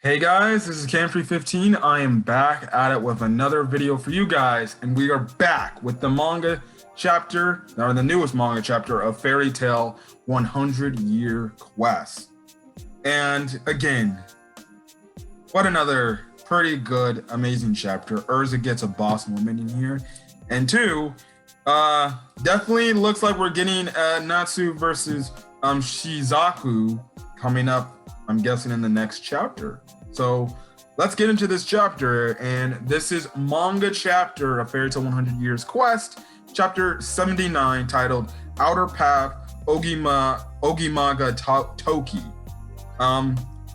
Hey guys, this is Camfrey15. I am back at it with another video for you guys, and we are back with the manga chapter, or the newest manga chapter of Fairy Tail 100 Year Quest. And again, what another pretty good, amazing chapter. Erza gets a boss moment in here. And two, definitely looks like we're getting Natsu versus Shizaku coming up, I'm guessing, in the next chapter. So let's get into this chapter, and this is manga chapter of Fairy Tail 100 Years Quest, chapter 79, titled Outer Path Ogimaga Toki.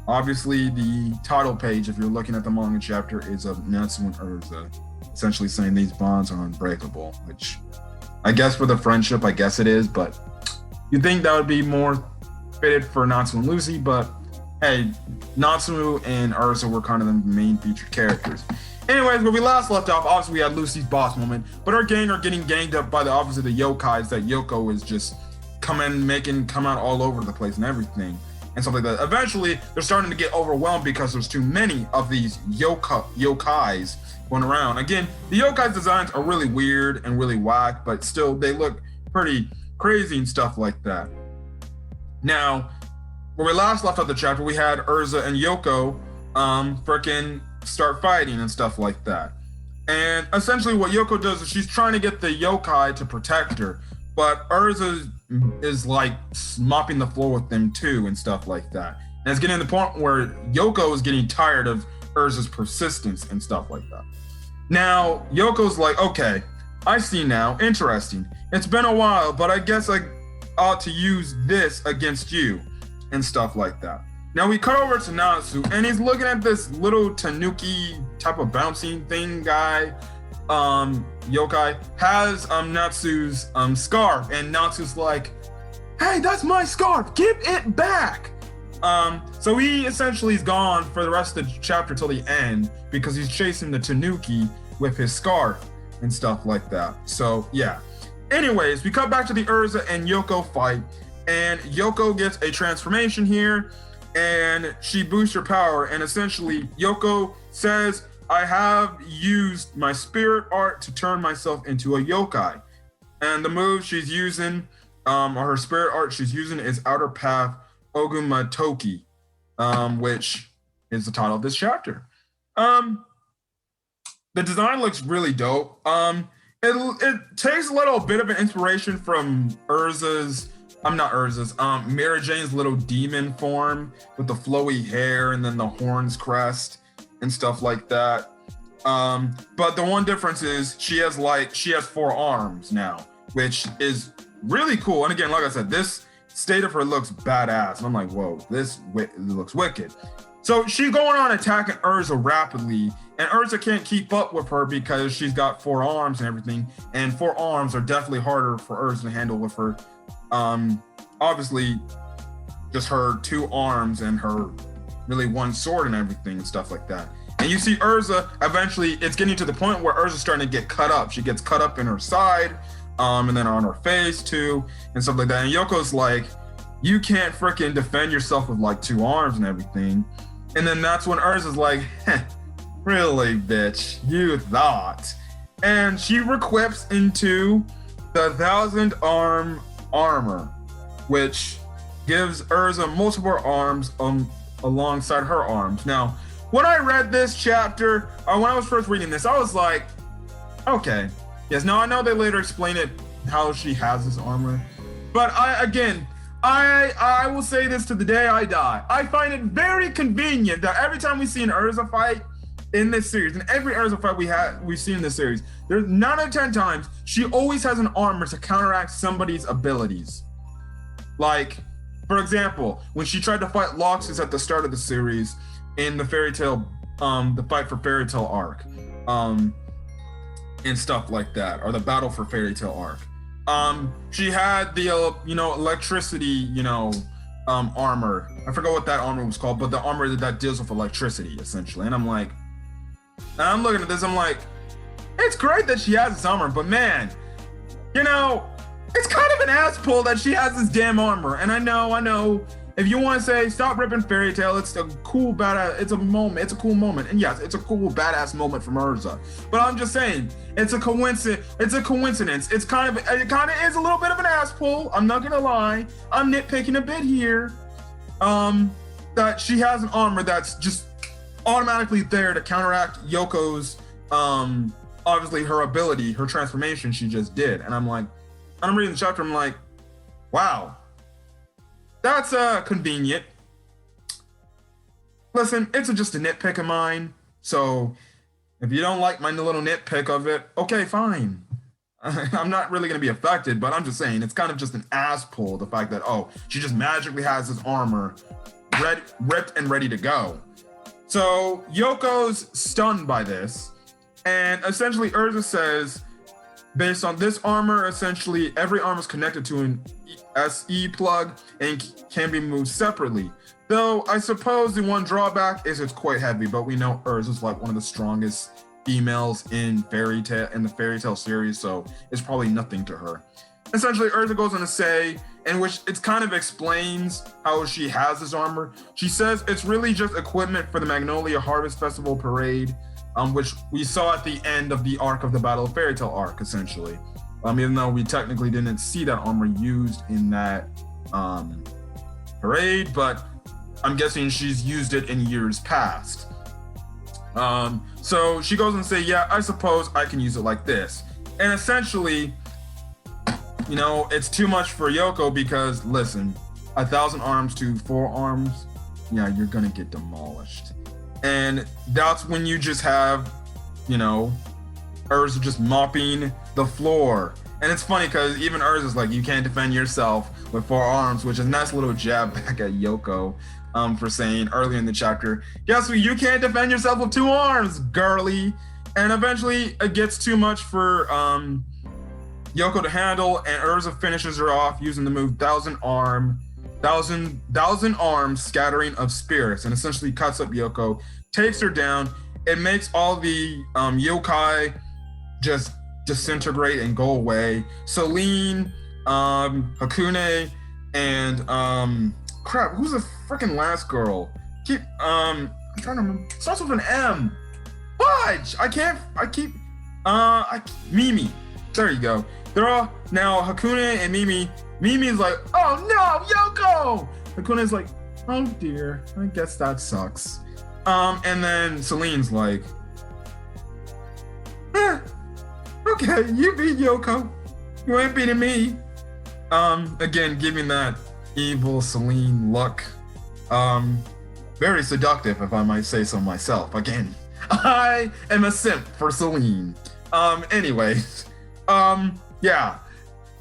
Obviously the title page, if you're looking at the manga chapter, is of Natsu and Erza, essentially saying these bonds are unbreakable, which I guess for the friendship, I guess it is, but you'd think that would be more fitted for Natsu and Lucy, but hey, Natsu and Erza were kind of the main featured characters. Anyways, where we last left off, obviously we had Lucy's boss moment, but our gang are getting ganged up by the office of the yokais that Youko is just come out all over the place and everything and stuff like that. Eventually, they're starting to get overwhelmed because there's too many of these yokais going around. Again, the yokais designs are really weird and really whack, but still they look pretty crazy and stuff like that. Now, where we last left off the chapter, we had Erza and Youko freaking start fighting and stuff like that. And essentially what Youko does is she's trying to get the yokai to protect her, but Erza is like mopping the floor with them too and stuff like that. And it's getting to the point where Youko is getting tired of Erza's persistence and stuff like that. Now, Yoko's like, okay, I see now, interesting. It's been a while, but I guess I ought to use this against you and stuff like that. Now we cut over to Natsu, and he's looking at this little tanuki type of bouncing thing guy. Yokai has Natsu's scarf, and Natsu's like, hey, that's my scarf, give it back. So he essentially is gone for the rest of the chapter till the end because he's chasing the tanuki with his scarf and stuff like that. So yeah. Anyways, we cut back to the Erza and Youko fight, and Youko gets a transformation here, and she boosts her power, and essentially Youko says, I have used my spirit art to turn myself into a yokai. And the move she's using, or her spirit art she's using, is Outer Path Oguma Toki, which is the title of this chapter. The design looks really dope. It takes a little bit of an inspiration from Mary Jane's little demon form with the flowy hair and then the horns crest and stuff like that. But the one difference is she has 4 arms now, which is really cool. And again, like I said, this state of her looks badass. And I'm like, whoa, this looks wicked. So she's going on attacking Erza rapidly, and Erza can't keep up with her because she's got 4 arms and everything. And 4 arms are definitely harder for Erza to handle with her. Obviously just her 2 arms and her really 1 sword and everything and stuff like that. And you see Erza, eventually it's getting to the point where Erza's starting to get cut up. She gets cut up in her side, and then on her face too, and stuff like that. And Yoko's like, you can't freaking defend yourself with like 2 arms and everything. And then that's when Erza's like, really, bitch, you thought. And she equips into the 1,000-arm armor, which gives Erza multiple arms alongside her arms. Now, when I read this chapter, when I was first reading this, I was like, okay, yes, now I know they later explain it, how she has this armor. But I will say this to the day I die. I find it very convenient that every time we see an Erza fight in this series, and every Erza fight we've seen in this series, there's 9 out of 10 times she always has an armor to counteract somebody's abilities. Like, for example, when she tried to fight Loxus at the start of the series in the Fairy Tail, the Fight for Fairy Tail arc, and stuff like that, or the Battle for Fairy Tail arc. She had the electricity, armor. I forgot what that armor was called, but the armor that deals with electricity, essentially. And I'm looking at this, I'm like, it's great that she has this armor, but man, it's kind of an ass pull that she has this damn armor. And I know if you want to say stop ripping Fairy Tail, it's a cool badass. It's a moment. It's a cool moment, and yes, it's a cool badass moment from Erza. But I'm just saying, it's a coincidence. It's a coincidence. It kind of is a little bit of an ass pull. I'm not gonna lie. I'm nitpicking a bit here. That she has an armor that's just automatically there to counteract Yoko's obviously her ability, her transformation she just did. And I'm like, and I'm reading the chapter, I'm like, wow, that's convenient. Listen, it's just a nitpick of mine. So if you don't like my little nitpick of it, okay, fine. I'm not really going to be affected, but I'm just saying it's kind of just an ass pull, the fact that, oh, she just magically has this armor ripped and ready to go. So Yoko's stunned by this, and essentially Erza says, based on this armor, essentially every armor is connected to an SE plug and can be moved separately. Though I suppose the one drawback is it's quite heavy, but we know Erza's like one of the strongest females in the Fairy Tail series, so it's probably nothing to her. Essentially, Erza goes on to say, in which it kind of explains how she has this armor. She says it's really just equipment for the Magnolia Harvest Festival parade, which we saw at the end of the arc of the Battle of Fairy Tail arc, essentially. Even though we technically didn't see that armor used in that parade, but I'm guessing she's used it in years past. So she goes and say, yeah, I suppose I can use it like this. And essentially, you know, it's too much for Yoko because, listen, 1,000 arms to 4 arms, yeah, you're gonna get demolished. And that's when you just have, you know, Erza just mopping the floor. And it's funny because even Erza's like, you can't defend yourself with 4 arms, which is a nice little jab back at Yoko for saying earlier in the chapter, guess what, you can't defend yourself with 2 arms, girly. And eventually it gets too much for Yoko to handle, and Erza finishes her off using the move thousand arms scattering of spirits, and essentially cuts up Yoko, takes her down. It makes all the yokai just disintegrate and go away. Celine, Hakune, and crap, who's the freaking last girl? I'm trying to remember. Starts with an M. Fudge! Mimi. There you go. They're all now Hakune and Mimi. Mimi's like, oh no, Yoko! Hakune's like, oh dear, I guess that sucks. And then Celine's like, okay, you beat Yoko. You ain't beating me. Again, giving that evil Celine look. Very seductive, if I might say so myself. Again, I am a simp for Celine. Anyways, yeah,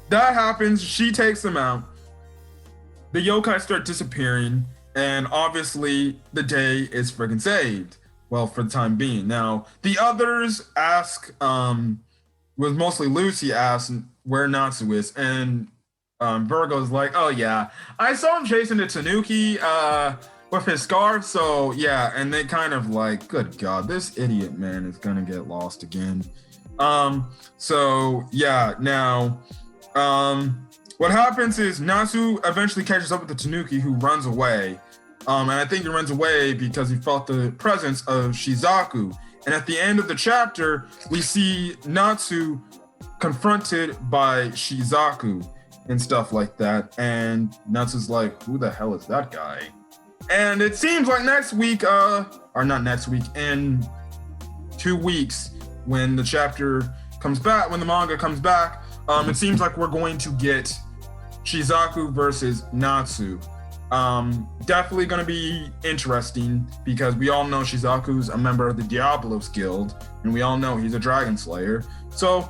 that happens. She takes them out. The yokai start disappearing, and obviously the day is friggin' saved. Well, for the time being. Now, the others ask, was mostly Lucy asked where Natsu is, and Virgo's like, oh yeah, I saw him chasing the Tanuki with his scarf, so yeah, and they kind of like, good God, this idiot man is gonna get lost again. So yeah, now, what happens is Natsu eventually catches up with the Tanuki, who runs away. And I think he runs away because he felt the presence of Shizaku. And at the end of the chapter, we see Natsu confronted by Shizaku and stuff like that. And Natsu's like, who the hell is that guy? And it seems like next week, or not next week, in 2 weeks, when the chapter comes back, when the manga comes back, it seems like we're going to get Shizaku versus Natsu. Definitely going to be interesting because we all know Shizaku's a member of the Diablos Guild, and we all know he's a dragon slayer. So,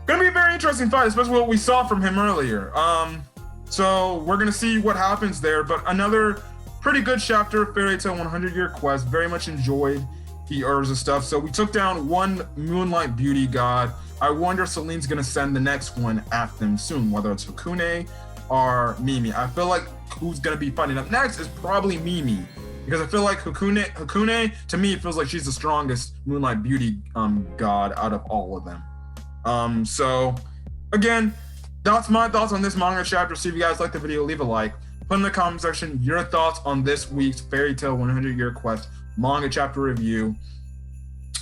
going to be a very interesting fight, especially what we saw from him earlier. So we're going to see what happens there, but another pretty good chapter of Fairy Tail 100-Year Quest. Very much enjoyed the Erza stuff. So we took down one Moonlight Beauty god. I wonder if Celine's going to send the next one at them soon, whether it's Hakune or Mimi. I feel like who's going to be fighting up next is probably Mimi, because I feel like Hakune, to me, feels like she's the strongest Moonlight Beauty god out of all of them. So again, that's my thoughts on this manga chapter. See if you guys like the video, leave a like. Put in the comment section your thoughts on this week's Fairy Tail 100-Year Quest manga chapter review.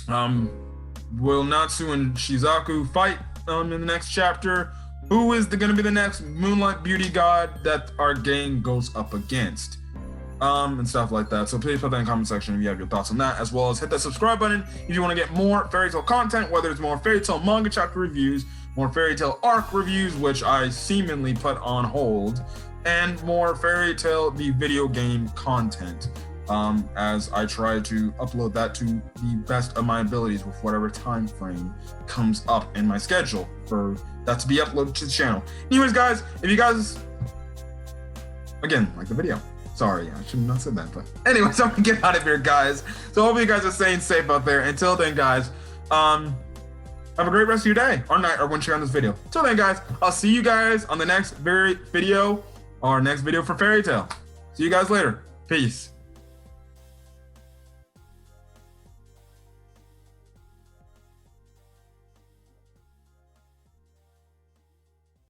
Will Natsu and Shizaku fight in the next chapter? Who is going to be the next Moonlight Beauty god that our gang goes up against? And stuff like that. So please put that in the comment section if you have your thoughts on that, as well as hit that subscribe button if you want to get more Fairy Tail content, whether it's more Fairy Tail manga chapter reviews, more Fairy Tail arc reviews, which I seemingly put on hold, and more Fairy Tail the video game content, as I try to upload that to the best of my abilities with whatever time frame comes up in my schedule for that to be uploaded to the channel. Anyways, guys, if you guys, again, like the video. Sorry, I should have not said that, but anyways, I'm gonna get out of here, guys. So hopefully you guys are staying safe out there. Until then, guys, have a great rest of your day or night, or when you're on this video. Until then, guys, I'll see you guys on the next video or next video for Fairy Tail. See you guys later. Peace.